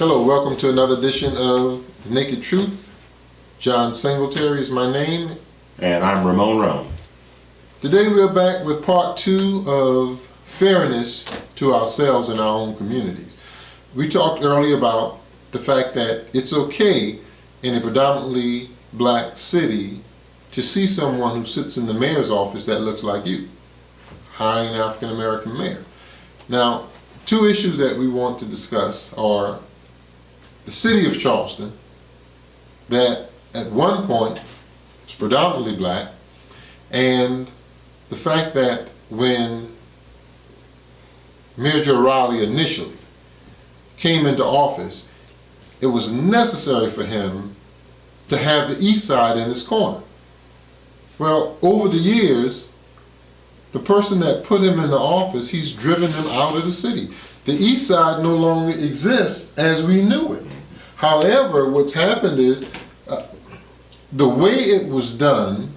Hello, welcome to another edition of Naked Truth. John Singletary is my name. And I'm Ramon Rome. Today we're back with part 2 of fairness to ourselves and our own communities. We talked earlier about the fact that it's okay in a predominantly black city to see someone who sits in the mayor's office that looks like you, hiring an African American mayor. Now, two issues that we want to discuss are the city of Charleston, that at one point was predominantly black, and the fact that when Mayor Joe Riley initially came into office, it was necessary for him to have the east side in his corner. Well, over the years, the person that put him in the office, he's driven him out of the city. The east side no longer exists as we knew it. However, what's happened is the way it was done,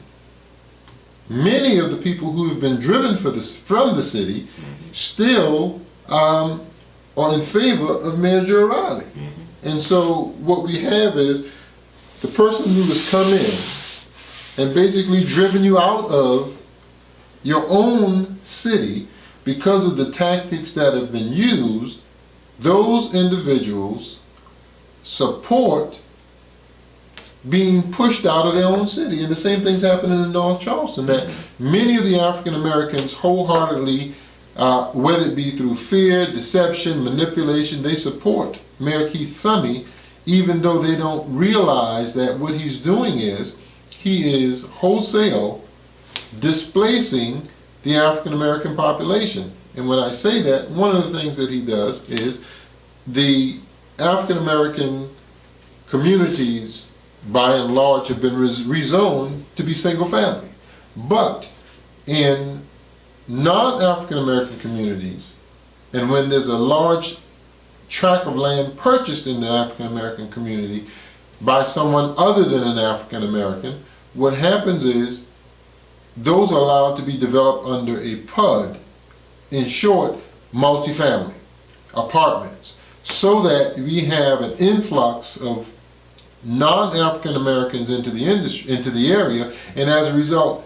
many of the people who have been driven from the city still are in favor of Mayor Joe Riley. And so what we have is the person who has come in and basically driven you out of your own city because of the tactics that have been used. Those individuals support being pushed out of their own city. And the same thing's happening in North Charleston, that many of the African Americans wholeheartedly, whether it be through fear, deception, manipulation, they support Mayor Keith Summy, even though they don't realize that what he's doing is he is wholesale displacing the African American population. And when I say that, one of the things that he does is the African American communities by and large have been rezoned to be single family. But in non-African American communities, and when there's a large tract of land purchased in the African American community by someone other than an African American, what happens is those are allowed to be developed under a PUD, in short, multifamily apartments, so that we have an influx of non-African Americans into the area, and as a result,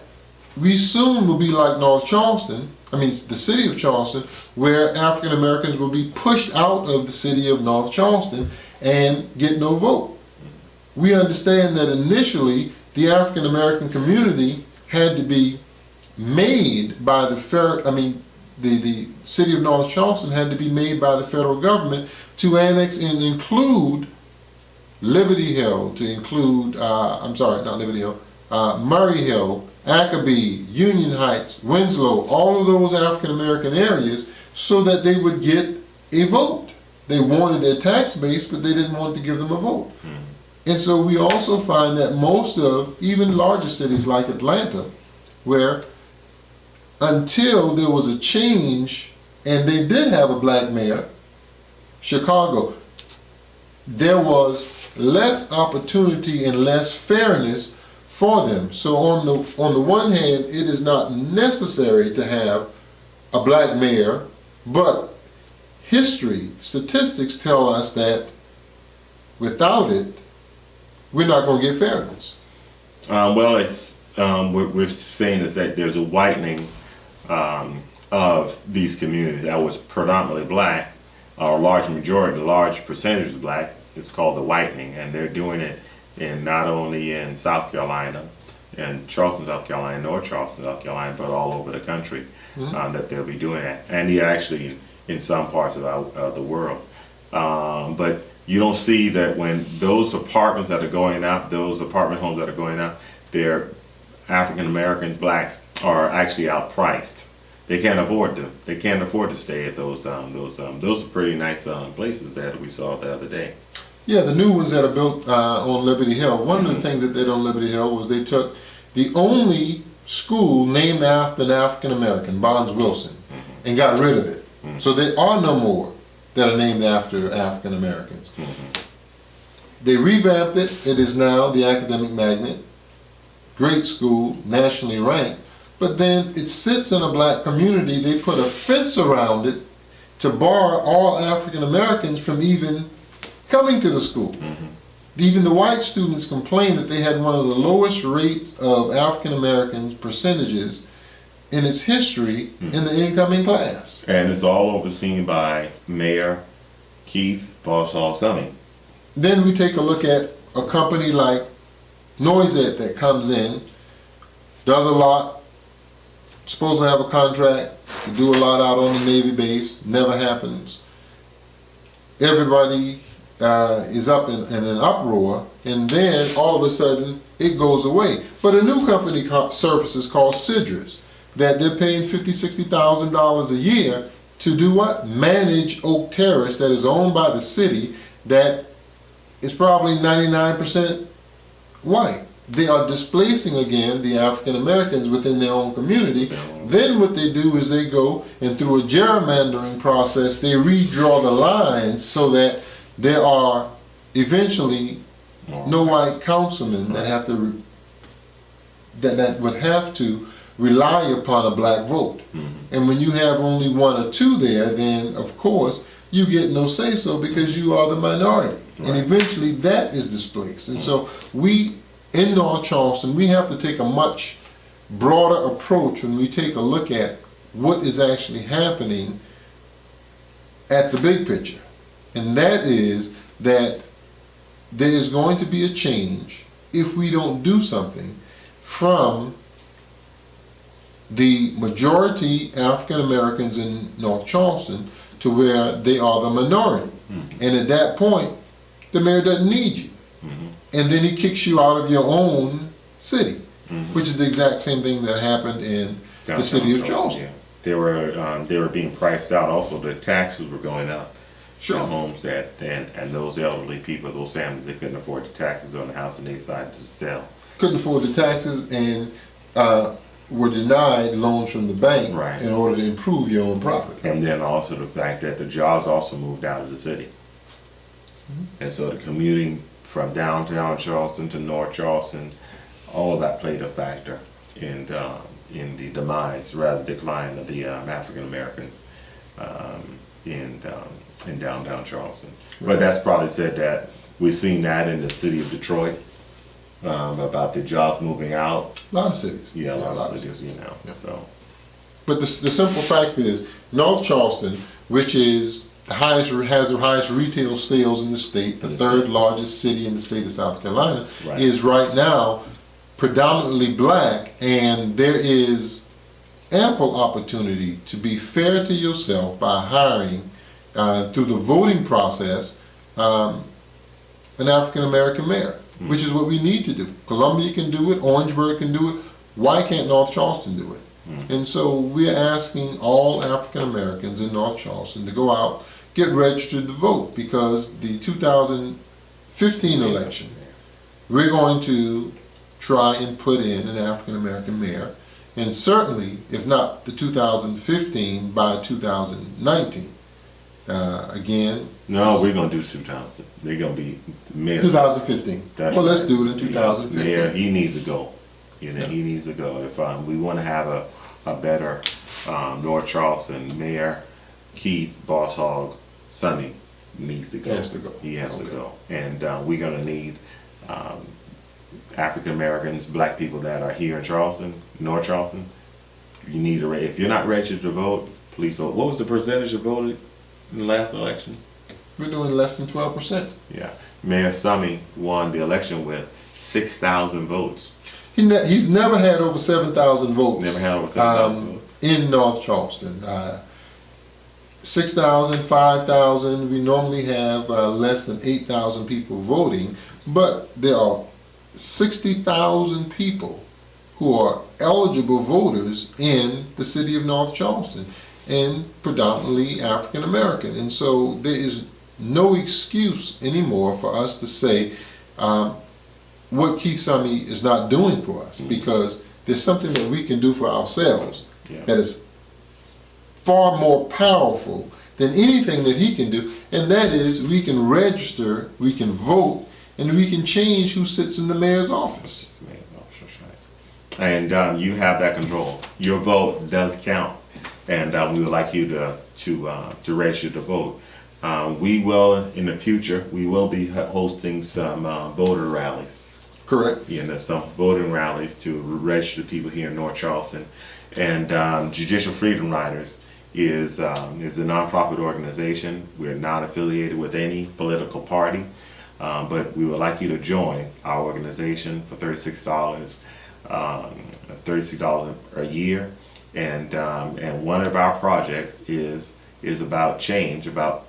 we soon will be like North Charleston, the city of Charleston, where African Americans will be pushed out of the city of North Charleston and get no vote. We understand that initially the African American community had to be made by the city of North Charleston had to be made by the federal government to annex and include Liberty Hill, to include, Murray Hill, Ackaby, Union Heights, Winslow, all of those African American areas, so that they would get a vote. They wanted their tax base, but they didn't want to give them a vote. And so we also find that most of, even larger cities like Atlanta, where until there was a change and they did have a black mayor, Chicago, there was less opportunity and less fairness for them. So on the one hand, it is not necessary to have a black mayor, but history, statistics tell us that without it, we're not going to get fairness. What we're saying is that there's a whitening of these communities that was predominantly black, or a large percentage is black. It's called the whitening, and they're doing it in not only in South Carolina, in Charleston, South Carolina, North Charleston, South Carolina, but all over the country, that they'll be doing that, and actually in some parts of the world. But you don't see that when those apartments that are going up, those apartment homes that are going up, they're African Americans, blacks, are actually outpriced. They can't afford them. They can't afford to stay at those are pretty nice places that we saw the other day. Yeah, the new ones that are built on Liberty Hill. One of the things that they did on Liberty Hill was they took the only school named after an African American, Bonds Wilson, and got rid of it. So there are no more that are named after African Americans. They revamped it. It is now the Academic Magnet. Great school, nationally ranked. But then it sits in a black community. They put a fence around it to bar all African Americans from even coming to the school. Even the white students complained that they had one of the lowest rates of African Americans percentages in its history in the incoming class. And it's all overseen by Mayor Keith Boshall Summey. Then we take a look at a company like Noisette that comes in, does a lot, supposed to have a contract to do a lot out on the Navy base, never happens. Everybody is up in an uproar, and then all of a sudden it goes away. But a new company surfaces called Sidrus, that they're paying $50,000, $60,000 a year to do what? Manage Oak Terrace, that is owned by the city, that is probably 99% white. They are displacing again the African Americans within their own community. Then what they do is they go and through a gerrymandering process, they redraw the lines so that there are eventually no white councilmen that have to that would have to rely upon a black vote. And when you have only one or two there, then of course you get no say so because you are the minority. And eventually that is displaced. And so we in North Charleston, we have to take a much broader approach when we take a look at what is actually happening at the big picture. And that is that there is going to be a change if we don't do something from the majority African Americans in North Charleston to where they are the minority. And at that point, the mayor doesn't need you. And then he kicks you out of your own city, which is the exact same thing that happened in the city of Charleston. Yeah. They were being priced out. Also, the taxes were going up. Sure. The homes and those elderly people, those families, they couldn't afford the taxes on the house and they decided to sell. Couldn't afford the taxes and were denied loans from the bank in order to improve your own property. And then also the fact that the jobs also moved out of the city. And so the commuting from downtown Charleston to North Charleston, all of that played a factor in the demise, rather decline of the African Americans in downtown Charleston. But that's probably said that we've seen that in the city of Detroit about the jobs moving out. A lot of cities. Yeah, a lot of cities, you know. Yeah. So, but the simple fact is, North Charleston, which is has the highest retail sales in the state, the third largest city in the state of South Carolina, is right now predominantly black, and there is ample opportunity to be fair to yourself by hiring through the voting process an African American mayor, which is what we need to do. Columbia can do it, Orangeburg can do it. Why can't North Charleston do it? And so we're asking all African Americans in North Charleston to go out, get registered to vote, because the 2015 election, we're going to try and put in an African American mayor, and certainly, if not the 2015, by 2019. Again. No, we're gonna do 2000. They're gonna be mayor. 2015. Well, let's do it in 2015. Mayor, he needs to go. You know, he needs to go. If we want to have a better North Charleston mayor, Keith Boshall Summey needs to go. He has to go. He has to go. And we're gonna need African Americans, black people that are here in Charleston, North Charleston. You need to. If you're not registered to vote, please vote. What was the percentage of voted in the last election? We're doing less than 12%. Yeah. Mayor Summey won the election with 6,000 votes. He's never had over 7,000 votes. Never had over 7,000 votes. In North Charleston. 6,000, 5,000, we normally have less than 8,000 people voting, but there are 60,000 people who are eligible voters in the city of North Charleston, and predominantly African American. And so there is no excuse anymore for us to say what Keith Summey is not doing for us, because there's something that we can do for ourselves that is far more powerful than anything that he can do, and that is we can register, we can vote, and we can change who sits in the mayor's office. And you have that control. Your vote does count, and we would like you to register to vote. We will, in the future, we will be hosting some voter rallies. Correct. Some voting rallies to register people here in North Charleston. And Judicial Freedom Riders is a nonprofit organization. We're not affiliated with any political party, but we would like you to join our organization for $36, $36 a year. And one of our projects is about change, about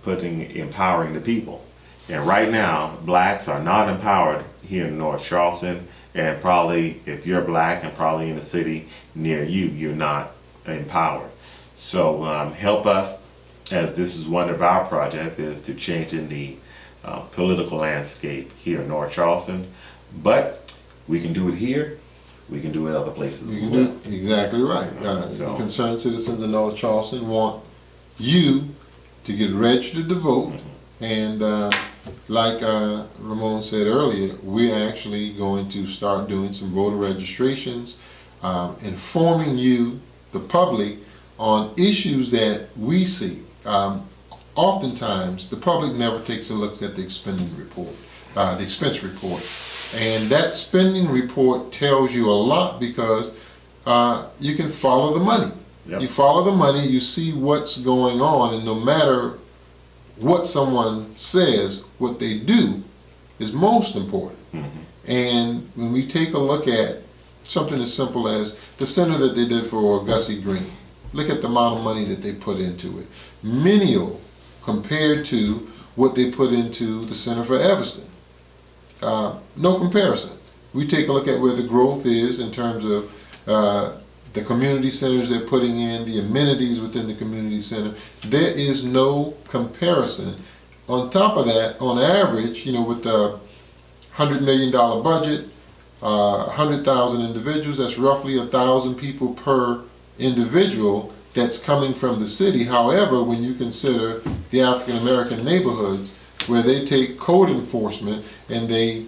empowering the people. And right now, blacks are not empowered here in North Charleston, and probably if you're black and probably in a city near you, you're not empowered. So help us, as this is one of our projects, is to change in the political landscape here in North Charleston. But we can do it here. We can do it other places as well. Exactly right. The concerned citizens of North Charleston want you to get registered to vote. And like Ramon said earlier, we're actually going to start doing some voter registrations, informing you, the public, on issues that we see. Oftentimes, the public never takes a look at the expense report. And that spending report tells you a lot because you can follow the money. Yep. You follow the money, you see what's going on, and no matter what someone says, what they do is most important. And when we take a look at something as simple as the center that they did for Gussie Green, look at the amount of money that they put into it. Menial compared to what they put into the Center for Evanston. No comparison. We take a look at where the growth is in terms of the community centers they're putting in, the amenities within the community center. There is no comparison. On top of that, on average, with the $100 million budget, 100,000 individuals, that's roughly 1,000 people per individual that's coming from the city. However, when you consider the African American neighborhoods where they take code enforcement and they,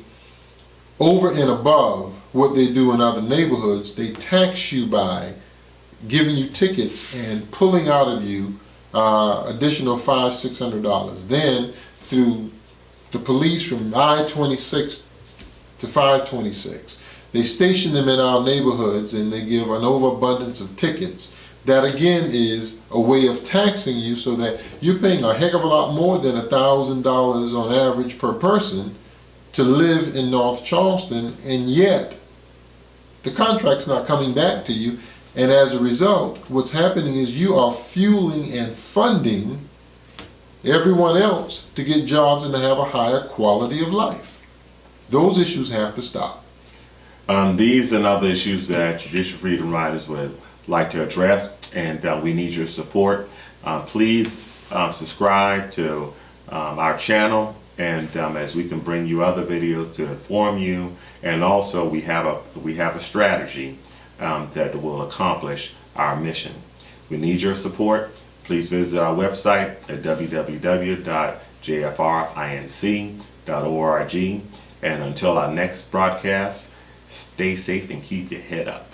over and above what they do in other neighborhoods, they tax you by giving you tickets and pulling out of you additional $500-600. Then through the police from I-26 to 526, they station them in our neighborhoods and they give an overabundance of tickets. That again is a way of taxing you so that you're paying a heck of a lot more than $1,000 on average per person to live in North Charleston, and yet the contract's not coming back to you. And as a result, what's happening is you are fueling and funding everyone else to get jobs and to have a higher quality of life. Those issues have to stop. These and other issues that Judicial Freedom Riders would like to address, and we need your support. Please subscribe to our channel, and as we can bring you other videos to inform you. And also we have a strategy that will accomplish our mission. We need your support. Please visit our website at www.jfrinc.org. And until our next broadcast, stay safe and keep your head up.